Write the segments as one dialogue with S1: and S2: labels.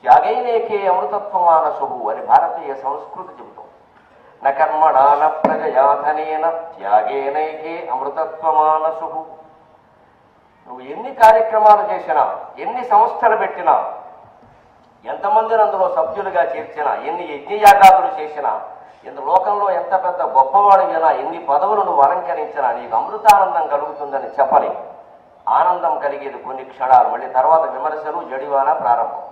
S1: త్యాగైనేకే అమృతత్వమానసు అని భారతీయ సంస్కృతి చెబుతుంది. న కర్మణా న ప్రజయా ధనేన త్యాగేనైకే అమృతత్వమానసు. నువ్వు ఎన్ని కార్యక్రమాలు చేసినా, ఎన్ని సంస్థలు పెట్టినా, ఎంతమందిని అందులో సభ్యులుగా చేర్చినా, ఎన్ని యజ్ఞయాగాదులు చేసినా, ఇంత లోకంలో ఎంత పెద్ద గొప్పవాడివైనా, ఎన్ని పదవులు నువ్వు అలంకరించినా నీకు అమృతానందం కలుగుతుందని చెప్పని. ఆనందం కలిగేది కొన్ని క్షణాలు, మళ్ళీ తర్వాత విమర్శలు, జడివాన ప్రారంభం.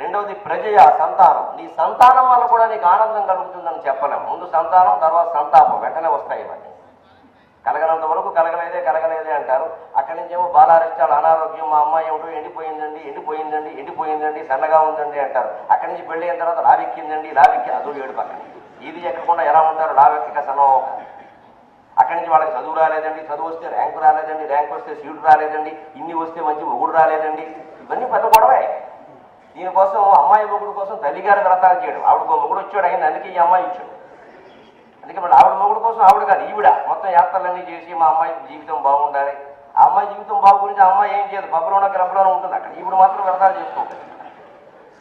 S1: రెండవది ప్రజయ, సంతానం. నీ సంతానం వల్ల కూడా నీకు ఆనందం కలుగుతుందని చెప్పలేం. ముందు సంతానం, తర్వాత సంతాపం, వెంటనే వస్తాయి ఇవన్నీ. కలగనంత వరకు కలగలేదే అంటారు. అక్కడి నుంచేమో బాలారిష్టాలు, అనారోగ్యం, మా అమ్మాయి ఏమిటో ఎండిపోయిందండి, సన్నగా ఉందండి అంటారు. అక్కడి నుంచి పెళ్లి అయిన తర్వాత లావెక్కిందండి, అదో ఏడు పక్కన. ఇది ఎక్కకుండా ఎలా ఉంటారు, లావెక్కక సన్నం. అక్కడి నుంచి వాళ్ళకి చదువు రాలేదండి, చదువు వస్తే ర్యాంకు రాలేదండి, ర్యాంక్ వస్తే సీటు రాలేదండి, ఇన్ని వస్తే మంచి మొగుడు రాలేదండి. ఇవన్నీ పెద్ద గొడవే. దీనికోసం అమ్మాయి మొగుడు కోసం తల్లిగారు వ్రతాలు చేయడం. ఆవిడకు మొగుడు వచ్చాడు, ఆయన అందుకే ఈ అమ్మాయి ఇచ్చాడు. అందుకే మళ్ళీ ఆవిడ మొగుడు కోసం ఆవిడ కాదు, ఈవిడ మొత్తం యాత్రలన్నీ చేసి మా అమ్మాయి జీవితం బాగుండాలి. ఆ అమ్మాయి జీవితం బాగు గురించి ఆ అమ్మాయి ఏం చేయదు, పబ్బలోనో క్లబ్లోనో ఉంటుంది. అక్కడ ఈవిడ మాత్రం వ్రతాలు చేసుకుంటుంది.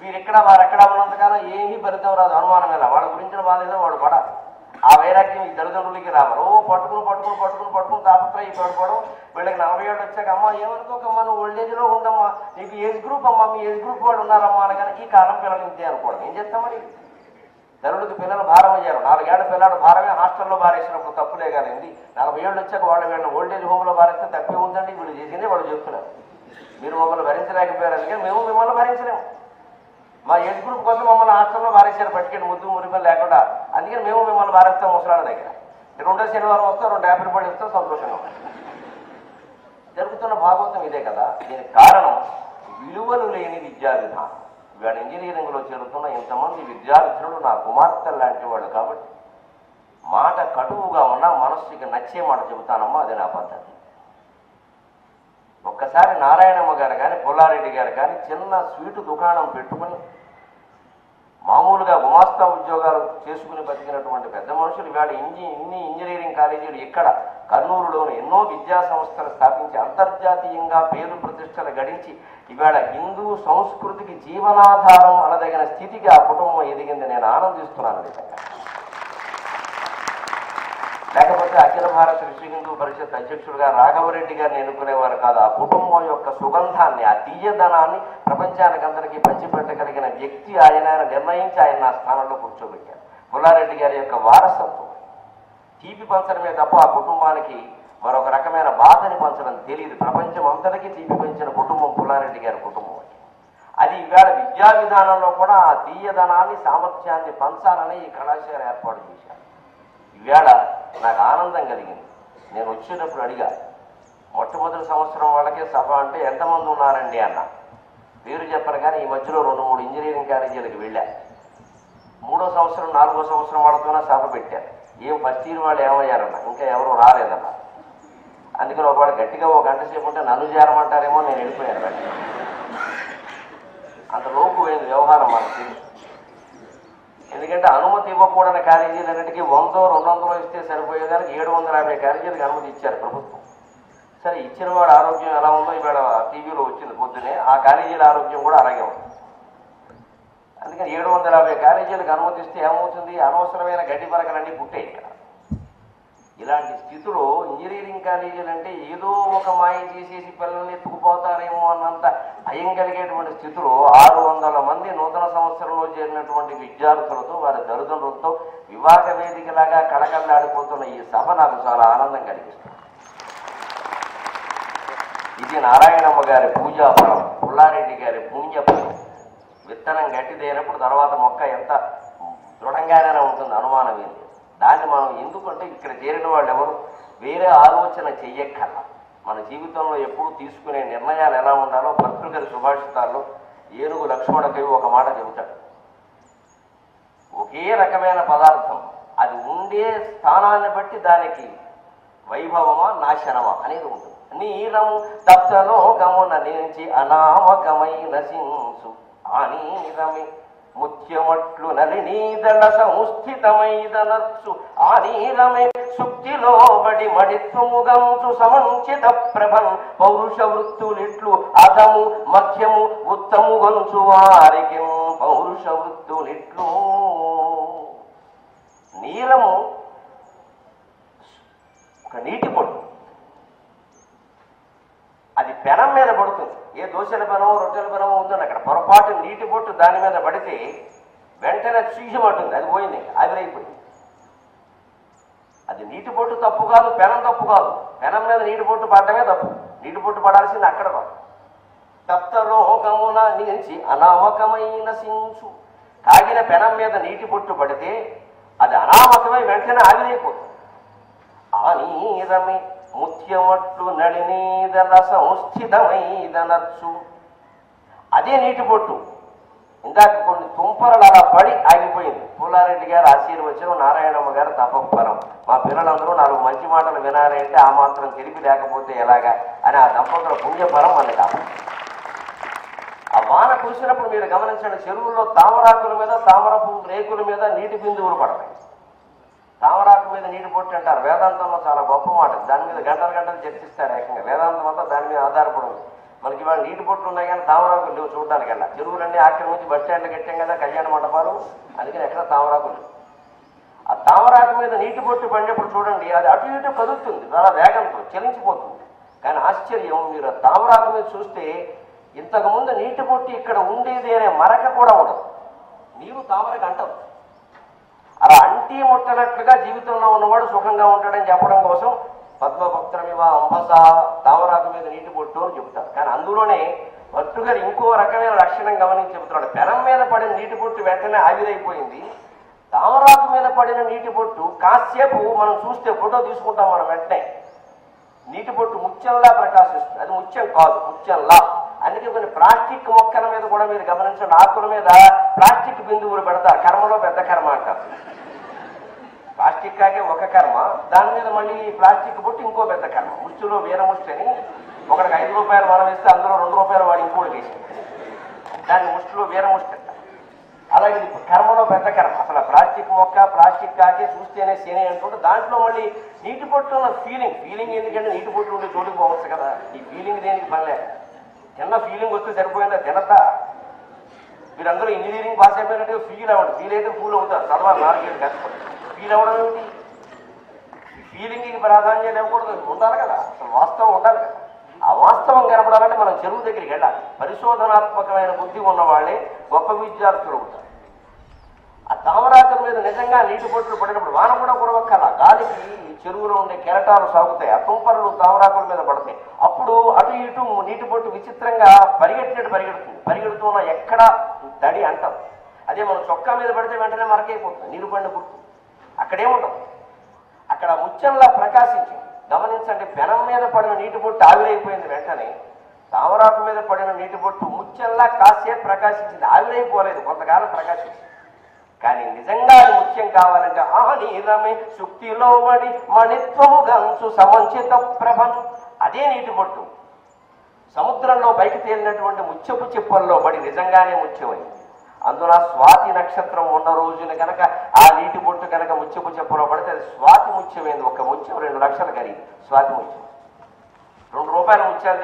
S1: వీరెక్కడ వారెక్కడ ఉన్నంతకాలం ఏమీ ఫలితం రాదు, అనుమానం ఎలా. వాళ్ళ గురించిన బాధ వాడు పడ. ఆ వైరాగ్యం ఈ తల్లిదండ్రులకి రావాలి. పట్టుకుని తాపత్రయ పడిపోవడం. వీళ్ళకి 40 ఏళ్ళు వచ్చాక, అమ్మ ఏమనుకోకమ్మా, నువ్వు ఓల్డేజ్లో ఉండమ్మా, నీకు ఏజ్ గ్రూప్ అమ్మా, మీ ఏజ్ గ్రూప్ వాడు ఉన్నారమ్మా అనగానే ఈ కాలం పిల్లలు ఇంతే అనుకోవడం. ఏం చేస్తామని? తల్లుడికి పిల్లలు భారం అయ్యారు. 4 ఏళ్ల పిల్లాడు భారమే హాస్టల్లో బారేసినప్పుడు తప్పులే కాదండి. 40 ఏళ్ళు వచ్చాక వీళ్ళని ఓల్డేజ్ హోమ్లో బారేస్తే తప్పే ఉందండి. వీళ్ళు చేసిందే వాళ్ళు చెప్తున్నారు. మీరు మమ్మల్ని భరించలేకపోయారు, అందుకే మేము మిమ్మల్ని భరించలేము. మా ఏజ్ గ్రూప్ కోసం మమ్మల్ని హాస్టల్లో బారేశారు, పట్టుకెళ్ళి ముద్దు మురిపలు లేకుండా. అందుకని మేము మిమ్మల్ని బారేస్తాం ముసలాళ్ళ దగ్గర. 2వ శనివారం వస్తాం, 2 యాపిల్ పళ్ళు ఇస్తాం, సంతోషంగా ఉంటాం. జరుగుతున్న భాగవతం ఇదే కదా. దీనికి కారణం విలువలు లేని విద్యా విధానం. ఇవాళ ఇంజనీరింగ్లో చేరుతున్న ఇంతమంది విద్యార్థులు నా కుమార్తె లాంటి వాళ్ళు కాబట్టి మాట కటువుగా ఉన్నా మనస్సుకి నచ్చే మాట చెబుతానమ్మా, అది నా పద్ధతి. ఒక్కసారి నారాయణమ్మ గారు కానీ, పుల్లారెడ్డి గారు కానీ చిన్న స్వీటు దుకాణం పెట్టుకుని మామూలుగా గుమాస్తా ఉద్యోగాలు చేసుకుని బతికినటువంటి పెద్ద మనుషులు ఇవాళ ఇన్ని ఇంజనీరింగ్ కాలేజీలు ఇక్కడ కర్నూలులోని ఎన్నో విద్యా సంస్థలు స్థాపించి అంతర్జాతీయంగా పేరు ప్రతిష్టలు గడించి ఇవాళ హిందూ సంస్కృతికి జీవనాధారం అనదగిన స్థితికి ఆ కుటుంబం ఎదిగింది. నేను ఆనందిస్తున్నాను నిజంగా. లేకపోతే అఖిల భారత విశ్వ హిందూ పరిషత్ అధ్యక్షుడుగా రాఘవరెడ్డి గారిని ఎన్నుకునేవారు కాదు. ఆ కుటుంబం యొక్క సుగంధాన్ని, ఆ తీయదనాన్ని ప్రపంచానికి అందరికీ పంచిపెట్టగలిగిన వ్యక్తి ఆయన నిర్ణయించి ఆయన నా స్థానంలో కూర్చోబెట్టారు. పుల్లారెడ్డి గారి యొక్క వారసత్వం తీపి పంచడమే తప్ప ఆ కుటుంబానికి మరొక రకమైన బాధని పంచడం తెలియదు. ప్రపంచం అంతటికీ తీపి పంచిన కుటుంబం పుల్లారెడ్డి గారి కుటుంబం. అది ఇవాళ విద్యా విధానంలో కూడా ఆ తీయదనాన్ని, సామర్థ్యాన్ని పంచాలని ఈ కళాశాల ఏర్పాటు చేశారు. ఇవాళ నాకు ఆనందం కలిగింది. నేను వచ్చేటప్పుడు అడిగా, మొట్టమొదటి సంవత్సరం వాళ్ళకే సభ అంటే ఎంతమంది ఉన్నారండి అన్న. పేరు చెప్పను కానీ ఈ మధ్యలో 2-3 ఇంజనీరింగ్ కాలేజీలకు వెళ్ళా. 3వ సంవత్సరం 4వ సంవత్సరం వాళ్ళతోనే సభ పెట్టారు. ఏం ఫస్ట్ ఇయర్ వాళ్ళు ఏమయ్యారన్న, ఇంకా ఎవరు రాలేదన్న. అందుకని ఒకవాడు గట్టిగా 1 గంట సేపు ఉంటే నన్ను చేరమంటారేమో, నేను వెళ్ళిపోయాను. అంత లోపు పోయింది వ్యవహారం మనకు తెలుసు. ఎందుకంటే అనుమతి ఇవ్వకూడని కాలేజీలన్నిటికీ 100-200 ఇస్తే సరిపోయేదానికి 750 కాలేజీలకు అనుమతి ఇచ్చారు ప్రభుత్వం. సరే, ఇచ్చిన వాడు ఆరోగ్యం ఎలా ఉందో ఇవాళ టీవీలో వచ్చింది పొద్దునే. ఆ కాలేజీల ఆరోగ్యం కూడా అలాగే ఉంది. అందుకని 750 కాలేజీలకు అనుమతిస్తే ఏమవుతుంది? అనవసరమైన గడ్డి పరకలన్నీ పుట్టాయి ఇక్కడ. ఇలాంటి స్థితిలో ఇంజనీరింగ్ కాలేజీలు అంటే ఏదో ఒక మాయ చేసేసి పిల్లల్ని ఎత్తుకుపోతారేమో అన్నంత భయం కలిగేటువంటి స్థితిలో 600 మంది నూతన సంవత్సరంలో చేరినటువంటి విద్యార్థులతో, వారి తల్లిదండ్రులతో వివాహ వేదికలాగా కళకళలాడిపోతున్న ఈ సభ నాకు చాలా ఆనందం కలిగిస్తుంది. ఇది నారాయణమ్మ గారి పూజాఫలం, పుల్లారెడ్డి గారి పుణ్యఫలం. విత్తనం గట్టిదైనప్పుడు తర్వాత మొక్క ఎంత దృఢంగానే ఉంటుంది, అనుమానం ఏంటి. దాన్ని మనం ఎందుకంటే ఇక్కడ చేరిన వాళ్ళు ఎవరు వేరే ఆలోచన చెయ్యక్కర్లా. మన జీవితంలో ఎప్పుడు తీసుకునే నిర్ణయాలు ఎలా ఉండాలో భర్తృగారి సుభాషితాల్లో ఏనుగు లక్ష్మణకవి ఒక మాట చెబుతాడు. ఒకే రకమైన పదార్థం, అది ఉండే స్థానాన్ని బట్టి దానికి వైభవమా నాశనమా అనేది ఉంటుంది. నీలము తప్తలోకమున నుంచి అనామకమై నశించు అనీరమి ముత్యమట్లు నలినీదళ సంస్థితమైదనర్చు ఆ నీరమే సుక్తిలో బడి మడిత్వముగంచు సమంచిత ప్రభన్ పౌరుష వృత్తులిట్లు అధము మధ్యము ఉత్తము గొంచు వారికి పౌరుష వృత్తులిట్లు. నీలము ఒక నీటి పొట్టు, అది పెనం మీద పడుతుంది. ఏ దోశల పెనమో రొట్టెల పెనమో ఉందండి, అక్కడ పొరపాటు నీటి పొట్టు దాని మీద పడితే వెంటనే చీసమంటుంది, అది పోయింది, ఆవిరైపోయింది. అది నీటి పొట్టు తప్పు కాదు, పెనం తప్పు కాదు. పెనం మీద నీటి పొట్టు పడటమే తప్పు, నీటి పొట్టు పడాల్సింది అక్కడ కాదు. తప్తలోకమున నిలిచి అనామకమైన సించు. కాగిన పెనం మీద నీటి పొట్టు పడితే అది అనామకమై వెంటనే ఆవిరైపోతుంది. ఆ నీరమి ముత్యమట్లు నడినీదల సంస్థితమైదనర్చు. అదే నీటి పొట్టు ఇందాక కొన్ని తుంపరలు అలా పడి ఆగిపోయింది. పుల్లారెడ్డి గారు ఆశీర్వచనం, నారాయణమ్మ గారు తపఃపరం. మా పిల్లలందరూ 4 మంచి మాటలు వినాలి అంటే ఆ మాత్రం తెలిపి లేకపోతే ఎలాగా అని ఆ దంపతుల పుణ్యఫలం మనకి కావాలి. ఆ వాన కురిసినప్పుడు మీరు గమనించండి, చెరువుల్లో తామరాకుల మీద, తామరపు రేకుల మీద నీటి బిందువులు పడతాయి. తామరాకు మీద నీటి పొట్టు అంటారు. వేదాంతంలో చాలా గొప్ప మాట, దాని మీద గంటలు గంటలు చర్చిస్తారు. ఏకంగా వేదాంతం అంతా దాని మీద ఆధారపడి ఉంది. మనకి ఇవాళ నీటి పొట్లు ఉన్నాయి కానీ తామరాకులు లేవు చూడడానికి. వెళ్ళా చెరువులన్నీ ఆక్రమించి బస్ స్టాండ్లు కట్టాం కదా, కళ్యాణ మండపాలు, అందుకని ఎక్కడ తామరాకులు. ఆ తామరాకు మీద నీటి పొట్టు పడినప్పుడు చూడండి, అది అటు ఇటు కదులుతుంది, చాలా వేగంతో చలించిపోతుంది. కానీ ఆశ్చర్యం, మీరు ఆ తామరాకు మీద చూస్తే ఇంతకుముందు నీటి పొట్టు ఇక్కడ ఉండేది అనే మరక కూడా ఉండదు. నీరు తామరకు అంటదు. అలా అంటీ ముట్టనట్లుగా జీవితంలో ఉన్నవాడు సుఖంగా ఉంటాడని చెప్పడం కోసం పద్మభక్తమివ అంబస, తామరాకు మీద నీటి పొట్టు అని చెబుతారు. కానీ అందులోనే భక్తు గారు ఇంకో రకమైన లక్షణం గమనించి చెబుతున్నాడు. పెనం మీద పడిన నీటి పొట్టు వెంటనే ఆవిరైపోయింది. తామరాకు మీద పడిన నీటి పొట్టు కాసేపు మనం చూస్తే ఫోటో తీసుకుంటాం మనం వెంటనే. నీటి పొట్టు ముత్యంలా ప్రకాశిస్తుంది, అది ముత్యం కాదు, ముత్యంలా. అందుకే కొన్ని ప్లాస్టిక్ మొక్కల మీద కూడా మీరు గమనించండి, ఆకుల మీద ప్లాస్టిక్ బిందువులు పెడతారు. కర్మలో పెద్ద కర్మ అంటారు. ప్లాస్టిక్ కాకే ఒక కర్మ, దాని మీద మళ్ళీ ప్లాస్టిక్ పొట్టు ఇంకో పెద్ద కర్మ. ముష్టిలో వీరముష్టి అని ఒకడికి 5 రూపాయలు మనం ఇస్తే అందులో 2 రూపాయలు వాడు ఇంకోటి వేసింది, దాన్ని ముష్టిలో వీరముష్టి అంటారు. అలాగే కర్మలో పెద్ద కర్మ. అసలు ప్లాస్టిక్ మొక్క, ప్లాస్టిక్ కాకే చూస్తేనే శని అంటుంటే దాంట్లో మళ్ళీ నీటి పొట్టు ఉన్న ఫీలింగ్ ఎందుకంటే నీటి పొట్టు ఉండే చోటుకు పోవచ్చు కదా. ఈ ఫీలింగ్ దేనికి పనిలే, చిన్న ఫీలింగ్ వస్తే సరిపోయిందా తినద్దా? మీరందరూ ఇంజనీరింగ్ పాస్ అయిపోయినట్టు ఫీల్ అవ్వండి. ఫీల్ అయితే ఫూల్ అవుతారు, చదవాలి 4 ఏళ్ళు కష్టపడి. ఫీల్ అవ్వడం ఏమిటి? ఫీలింగ్కి ప్రాధాన్యత ఇవ్వకూడదు, ఉండాలి కదా, అసలు వాస్తవం ఉండాలి కదా. ఆ వాస్తవం కనపడాలంటే మనం చెరువు దగ్గరికి వెళ్ళాలి. పరిశోధనాత్మకమైన బుద్ధి ఉన్న వాళ్ళే గొప్ప విద్యార్థులు అవుతారు. ఆ తామరాకుల మీద నిజంగా నీటి పొట్లు పడినప్పుడు వాన కూడా కురవక్కల, గాలికి చెరువులో ఉండే కెరటాలు సాగుతాయి, ఆ తుంపరలు తామరాకుల మీద పడతాయి. అప్పుడు అటు ఇటు నీటి పొట్టు విచిత్రంగా పరిగెట్టినట్టు పరిగెడుతున్న ఎక్కడ తడి అంటాం. అదే మనం చొక్కా మీద పడితే వెంటనే మరకైపోతుంది, నీరు పడిన గుర్తు. అక్కడేముండవు, అక్కడ ముత్యంలా ప్రకాశించింది. గమనించండి, పెనం మీద పడిన నీటి పొట్టు ఆవిరైపోయింది, వెంటనే తామరాకు మీద పడిన నీటి పొట్టు ముత్యంలా కాసేపు ప్రకాశించింది, ఆవిరైపోలేదు, కొంతకాలం ప్రకాశించింది. కానీ నిజంగా అది ముత్యం కావాలంటే ఆ నీరమే సుక్తిలో వడి మణిత్వము గంచు సమంచిత ప్రభం. అదే నీటి పొట్టు సముద్రంలో బయట తేలినటువంటి ముత్యపు చిప్పల్లో పడి నిజంగానే ముత్యమైంది. అందున స్వాతి నక్షత్రం ఉన్న రోజున కనుక ఆ నీటి పొట్టు కనుక ముత్యపు చెప్పులో పడితే అది స్వాతి ముత్యమైంది. ఒక ముత్యం 2 లక్షలు ఖరీదు. స్వాతి ముత్యం 2 రూపాయల ముత్యాలు